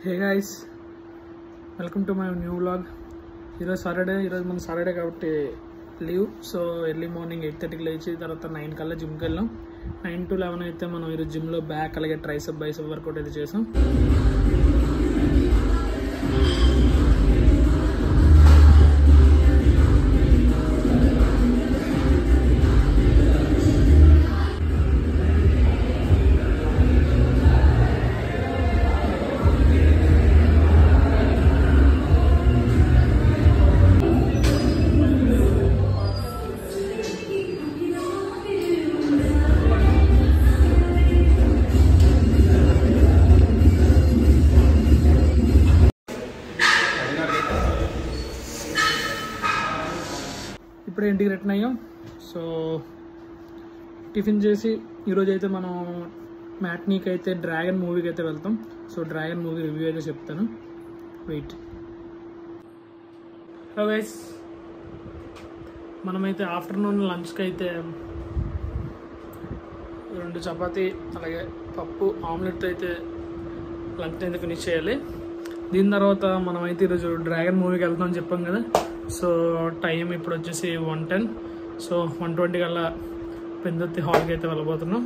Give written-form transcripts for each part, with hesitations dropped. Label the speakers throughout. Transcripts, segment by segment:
Speaker 1: Hey guys, welcome to my new vlog. ఈరోజు Saturday, ఈరోజు మన సాటర్డే కాబట్టి లీవ్. సో ఎర్లీ మార్నింగ్ 8:30కి లేచి తర్వాత 9 కల్లా జిమ్కి వెళ్ళాం. 9 to 11 అయితే మనం ఈరోజు జిమ్లో బ్యాక్ అలాగే ట్రైసెప్ బైసెప్ వర్కౌట్ అయితే చేసాం. ఇప్పుడే ఇంటికి రిటర్న్ అయ్యాం. సో టిఫిన్ చేసి ఈరోజు అయితే మనం మ్యాట్నీకి అయితే డ్రాగన్ మూవీకి అయితే వెళ్తాం. సో డ్రాగన్ మూవీ రివ్యూ అయితే చెప్తాను, వెయిట్. హలో గైస్, మనమైతే ఆఫ్టర్నూన్ లంచ్కి అయితే 2 చపాతీ అలాగే పప్పు ఆమ్లెట్ అయితే లంచ్ అయితే ఫినిష్ చేయాలి. దీని తర్వాత మనమైతే ఈరోజు డ్రాగన్ మూవీకి వెళ్తామని చెప్పాం కదా. సో టైం ఇప్పుడు వచ్చేసి 1:10. సో 1:20 కల్లా పెందుర్తి హాల్కి అయితే వెళ్ళబోతున్నాం.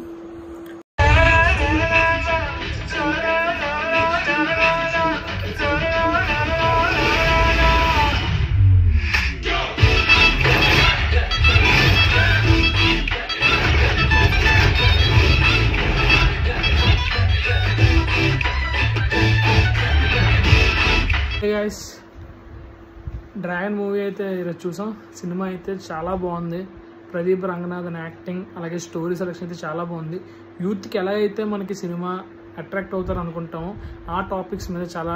Speaker 1: Hey guys, డ్రాగన్ మూవీ అయితే ఈరోజు చూసాం. సినిమా అయితే చాలా బాగుంది. ప్రదీప్ రంగనాథన్ యాక్టింగ్ అలాగే స్టోరీ సెలెక్షన్ అయితే చాలా బాగుంది. యూత్కి ఎలా అయితే మనకి సినిమా అట్రాక్ట్ అవుతారు అనుకుంటామో ఆ టాపిక్స్ మీద చాలా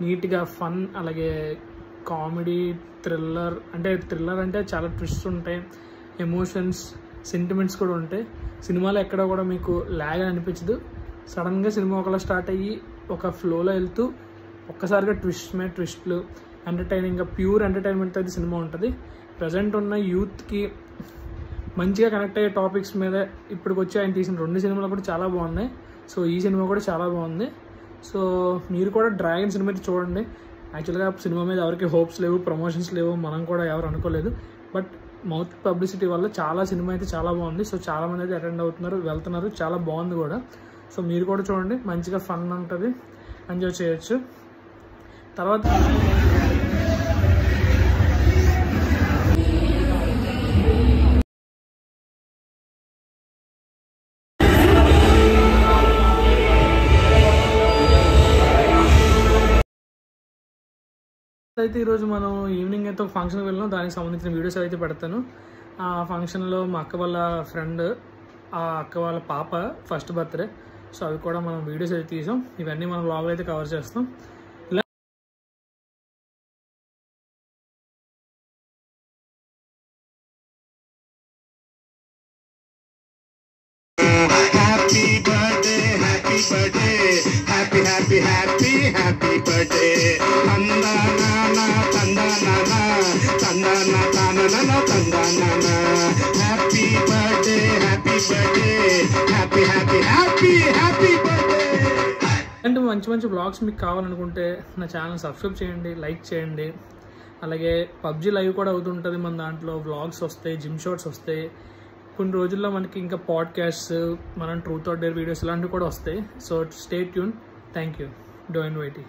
Speaker 1: నీట్గా ఫన్ అలాగే కామెడీ థ్రిల్లర్ అంటే చాలా ట్విస్ట్ ఉంటాయి, ఎమోషన్స్ సెంటిమెంట్స్ కూడా ఉంటాయి. సినిమాలో ఎక్కడ కూడా మీకు ల్యాగ్ అనిపించదు. సడన్గా సినిమా ఒకలా స్టార్ట్ అయ్యి ఒక ఫ్లోలో వెళ్తూ ఒక్కసారిగా ట్విస్ట్లు ఎంటర్టైనింగ్గా ప్యూర్ ఎంటర్టైన్మెంట్ అయితే సినిమా ఉంటుంది. ప్రజెంట్ ఉన్న యూత్కి మంచిగా కనెక్ట్ అయ్యే టాపిక్స్ మీద ఇప్పటికి వచ్చి ఆయన తీసిన 2 సినిమాలు కూడా చాలా బాగున్నాయి. సో ఈ సినిమా కూడా చాలా బాగుంది. సో మీరు కూడా డ్రాగన్ సినిమా అయితే చూడండి. యాక్చువల్గా సినిమా మీద ఎవరికి హోప్స్ లేవు, ప్రమోషన్స్ లేవు, మనం కూడా ఎవరు అనుకోలేదు. బట్ మౌత్ పబ్లిసిటీ వల్ల సినిమా అయితే చాలా బాగుంది. సో చాలామంది అయితే అటెండ్ అవుతున్నారు, వెళ్తున్నారు, చాలా బాగుంది కూడా. సో మీరు కూడా చూడండి, మంచిగా ఫన్ ఉంటుంది, ఎంజాయ్ చేయొచ్చు. తర్వాత అయితే ఈరోజు మనం ఈవినింగ్ అయితే ఒక ఫంక్షన్కి వెళ్ళాం. దానికి సంబంధించిన వీడియోస్ అయితే పెడతాను. ఆ ఫంక్షన్లో మా అక్క వాళ్ళ ఫ్రెండ్, ఆ అక్క వాళ్ళ పాప ఫస్ట్ బర్త్డే. సో అవి కూడా మనం వీడియోస్ అయితే తీసాం. ఇవన్నీ మనం వ్లాగ్లో అయితే కవర్ చేస్తాం.
Speaker 2: Happy birthday, tanda nana, tanda nana, tanda na tanda nana, tanda nana. Happy birthday, happy birthday, happy birthday.
Speaker 1: అంటే మంచి బ్లాగ్స్ మీకు కావాలనుకుంటే నా ఛానల్ సబ్స్క్రైబ్ చేయండి, లైక్ చేయండి. అలాగే పబ్జీ లైవ్ కూడా అవుతుంటుంది మన దాంట్లో. వ్లాగ్స్ వస్తాయి, జిమ్ షాట్స్ వస్తాయి. కొన్ని రోజుల్లో మనకి ఇంకా పాడ్కాస్ట్, మనం ట్రూత్ ఆర్ డేర్ వీడియోస్ ఇలాంటివి కూడా వస్తాయి. So stay tune. Thank you. Don't wait.